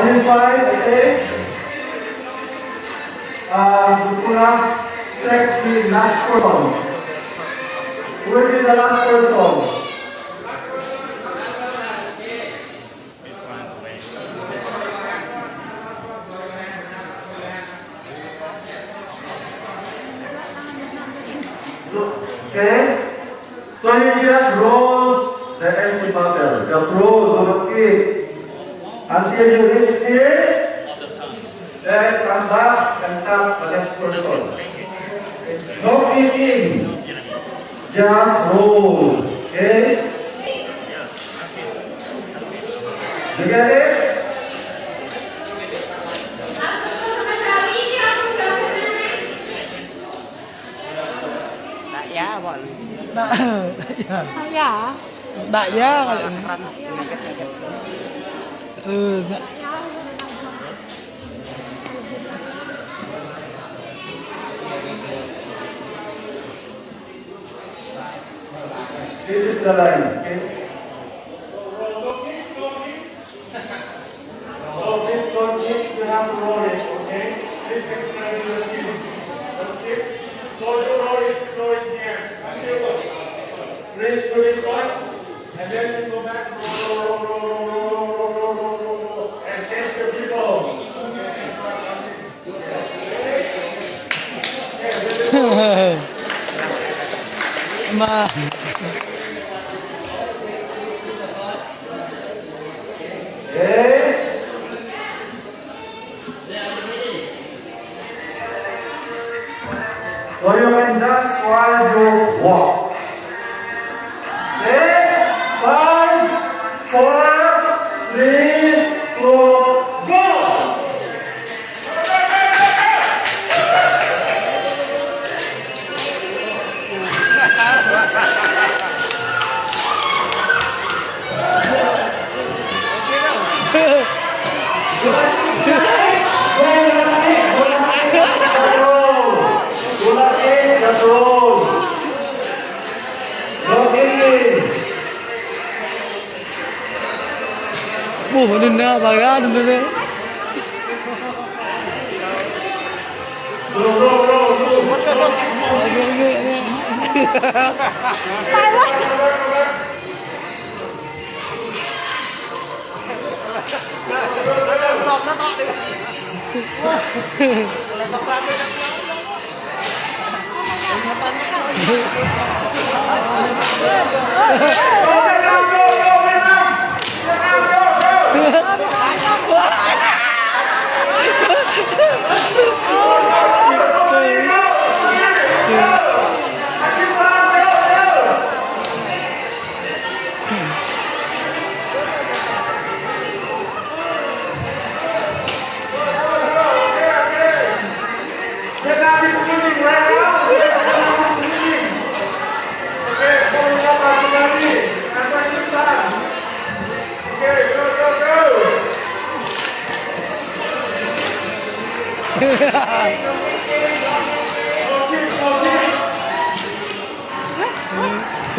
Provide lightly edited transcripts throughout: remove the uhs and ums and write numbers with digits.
in five, okay? Guna check the last person. Who will be the last person? Okay? So you just roll the empty bottle. Just roll, don't kick. Until you reach here, then come back and tap the next person. No kicking. Just roll. Okay? You get it? Đại giá bọn Không dạ. đại giá ừ This is the line. Okay? So this don't kick, you have to roll it. Okay? This explains your team. Don't kick. So you roll it here. Reach to this point, and then you go back, roll, and change the people. mà Okay? So you can dance while you walk. Okay? 5, 4, 3, 2, go! bố đừng ra bà ra đừng ra Tay quá.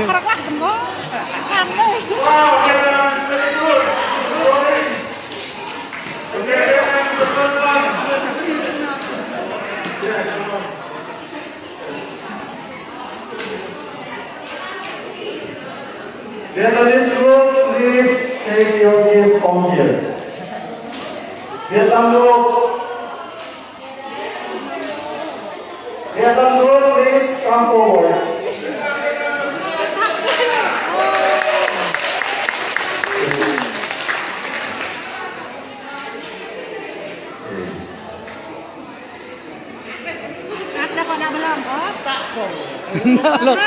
Kerak lah tengok. Pandai. Wow, very good. Okay, that's the first one. Yeah, come on. Vietnamese group, please take your gift from here. Vietnam group, please come forward. Ada kau nak belum? Oh, tak. Look.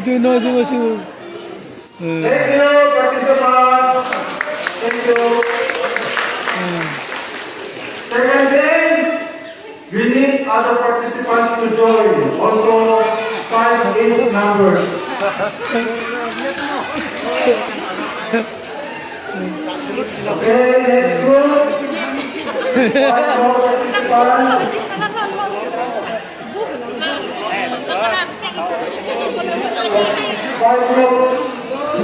Chú nói chú sư. Thank you, participants. Thank you. Second thing, we need other participants to join. Also, 5 numbers. Okay, next group. 5 more participants. 5 groups.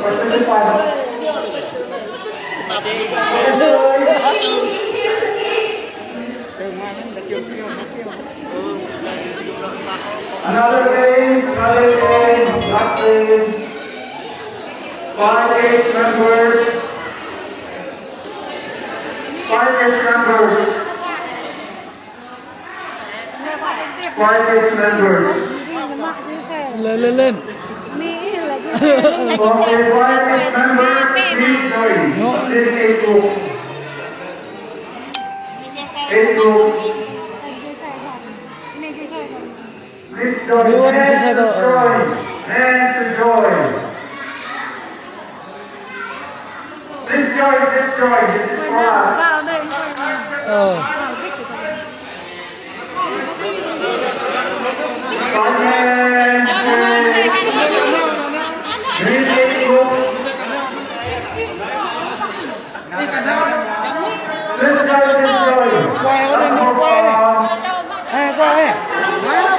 participants. Another game, last game. 5 age members. 5 age members. 5 age members. lên lên lên Okay, 5 age members, please join. This 8 groups. 8 groups. Please join. You want to say Hands to the- join. Hands to join. Please join. This is for us. vào đây ờ Join hands. Please 8 groups. Please join. quay ở đây nó quay này à, quay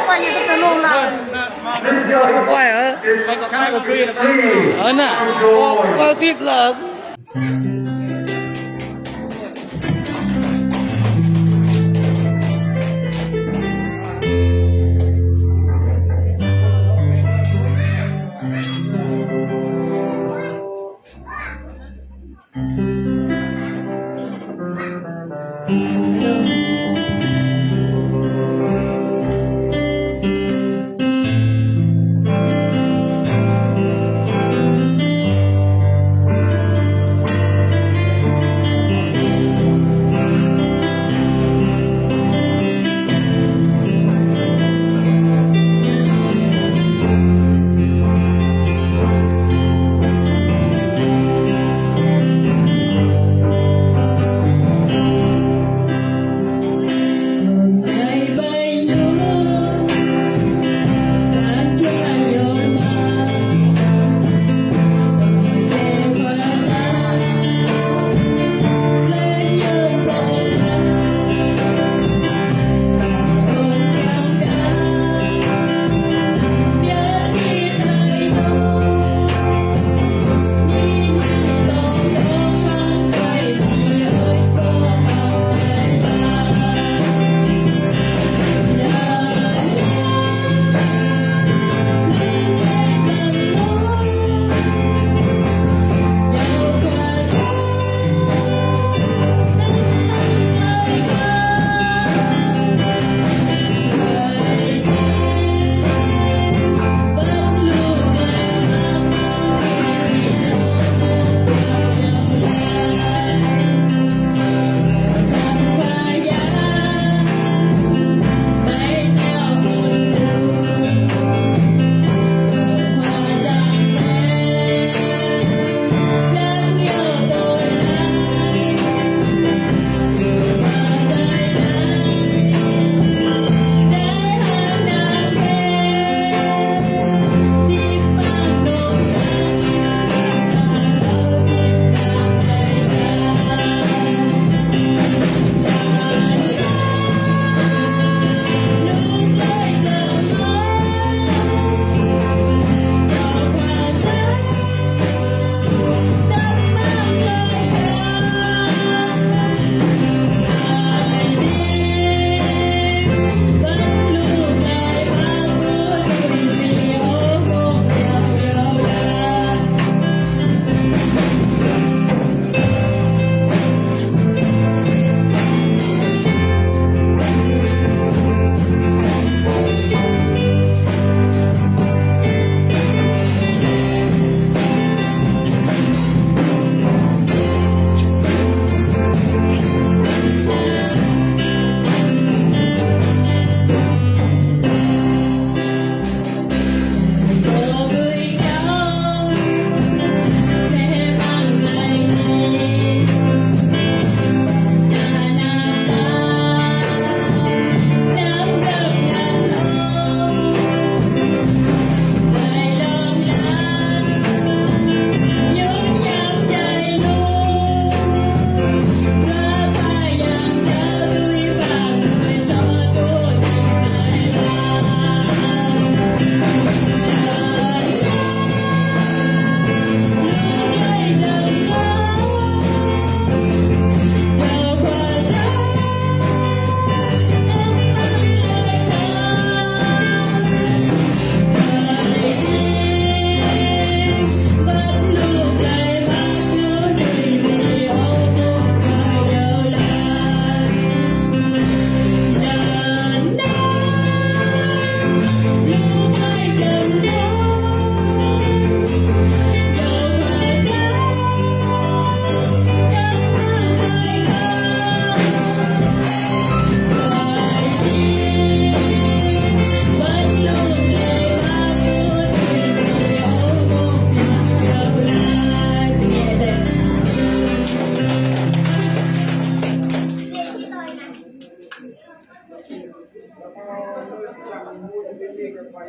quay như cái lô là Please join. quay ở It's free. ở nè quay tiếp là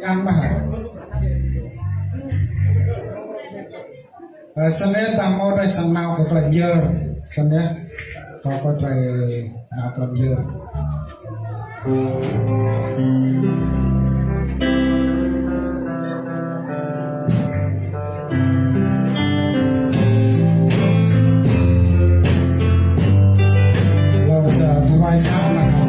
yang mahal. Sene tamu dari senau ke Kelenjer, sene kau dari Kelenjer.เราจะถวายทรัพย์นะครับ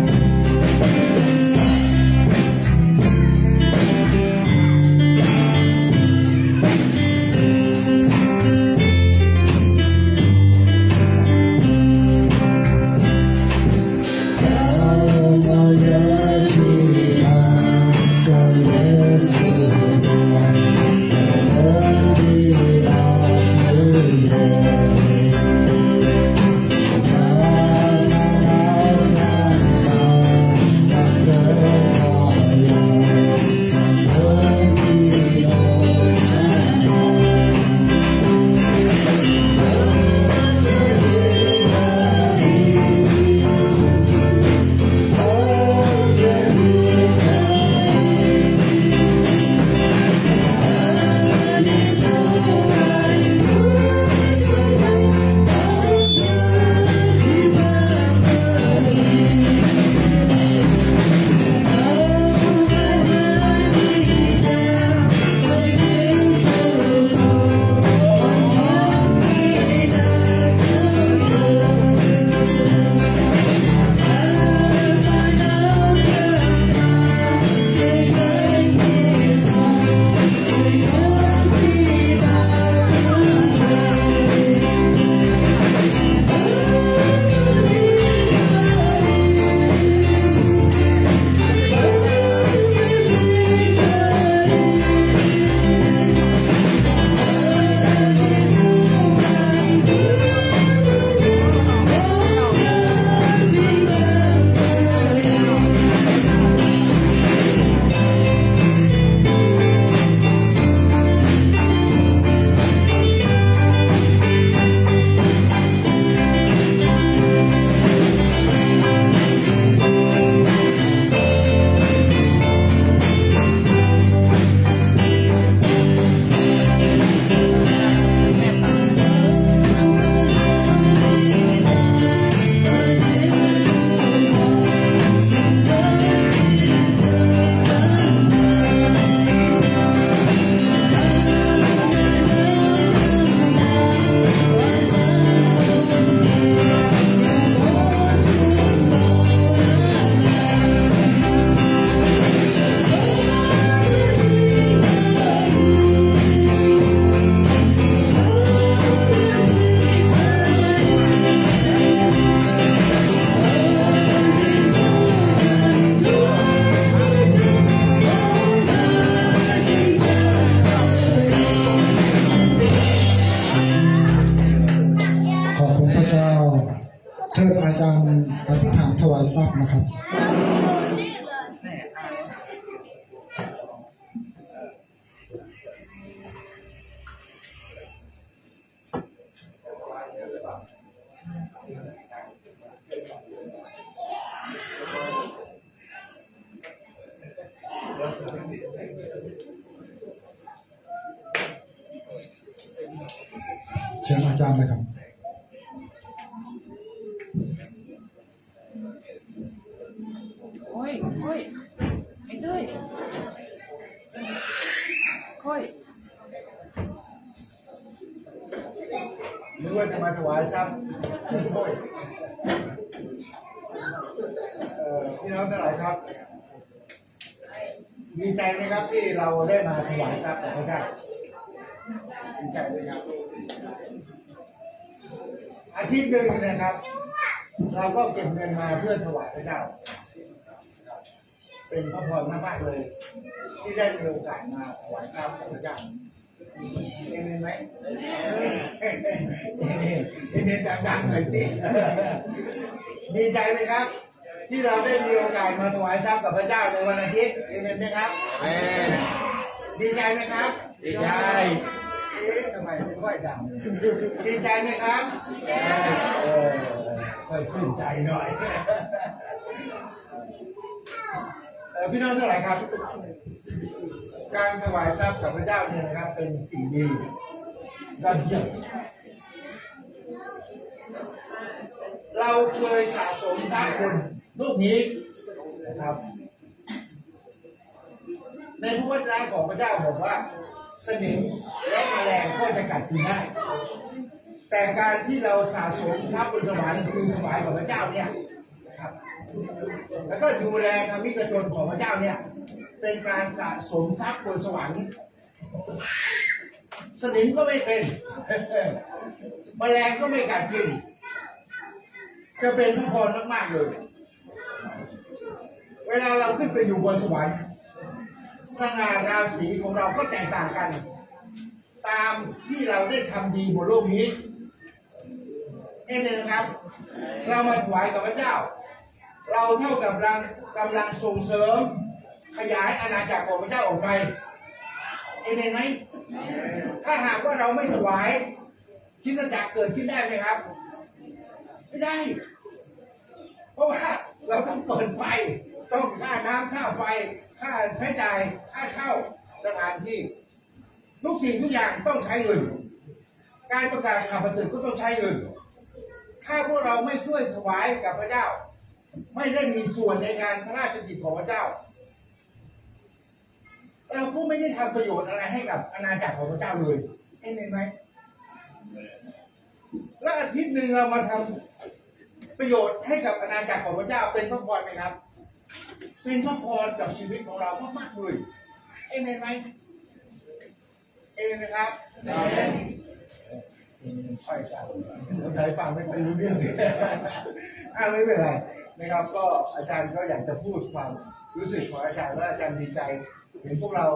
เชิญอาจารย์อธิษฐานถวายทรัพย์นะครับเชิญอาจารย์เลยครับโอ้ยไอ้เต้ยค่อยนึกว่าจะมาถวายทรัพย์พี่น้องทั้งหลายครับดีใจไหมครับที่เราได้มาถวายทรัพย์กับพระเจ้าดีใจไหมครับอาทิตย์หนึ่งนะครับเราก็เก็บเงินมาเพื่อถวายพระเจ้าเป็นพระพรมากๆเลยที่ได้มีโอกาสมาถวายทรัพย์กับพระเจ้าเห็นไหมเห็นดังๆหน่อยสิดีใจไหมครับที่เราได้มีโอกาสมาถวายทรัพย์กับพระเจ้าในวันอาทิตย์เห็นไหมครับดีใจไหมครับดีใจทำไมไม่ค่อยดังดีใจไหมครับค่อยชื่นใจหน่อยพี่น้องเท่าไหร่ครับ การถวายทรัพย์กับพระเจ้าเนี่ยนะครับ เป็นสิ่งดียอดเยี่ยมเราเคยสะสมทรัพย์บนรูปนี้นะครับ ในพระวจนะของพระเจ้าบอกว่าสนิมและแมลงก็จะกัดกินได้ แต่การที่เราสะสมทรัพย์บนสวรรค์คือถวายกับพระเจ้าเนี่ยนะครับแล้วก็ดูแลธรรมิกชนของพระเจ้าเนี่ยเป็นการสะสมทรัพย์บนสวรรค์สนิมก็ไม่เป็น แมลงก็ไม่กัดกินจะเป็นพระพรมากๆเลย เวลาเราขึ้นไปอยู่บนสวรรค์สง่าราศีของเราก็แตกต่างกัน ตามที่เราได้ทำดีบนโลกนี้เองนะครับ เรามาถวายกับพระเจ้า เราเท่ากับกำลังส่งเสริมขยายอาณาจักรของพระเจ้าออกไปเองเห็นไหมถ้าหากว่าเราไม่ถวายคริสตจักรเกิดขึ้นได้ไหมครับไม่ได้ เพราะว่าเราต้องเปิดไฟต้องค่าน้ำค่าไฟค่าใช้จ่ายค่าเช่าสถานที่ทุกสิ่งทุกอย่างต้องใช้เงินการประกาศข่าวประเสริฐก็ต้องใช้เงินถ้าพวกเราไม่ช่วยถวายกับพระเจ้าไม่ได้มีส่วนในการพระราชกิจของพระเจ้าเราก็ไม่ได้ทำประโยชน์อะไรให้กับอาณาจักรของพระเจ้าเลยเห็นไหมแล้วอาทิตย์หนึ่งเรามาทำประโยชน์ให้กับอาณาจักรของพระเจ้าเป็นพระพรไหมครับเป็นพระพรกับชีวิตของเรามากๆเลยเห็นไหมเห็นไหมครับค่อยจับใช้ฟังไม่รู้เรื่องไม่เป็นไรนะครับก็อาจารย์ก็อยากจะพูดความรู้สึกของอาจารย์ว่าอาจารย์ดีใจเห็นพวกเรา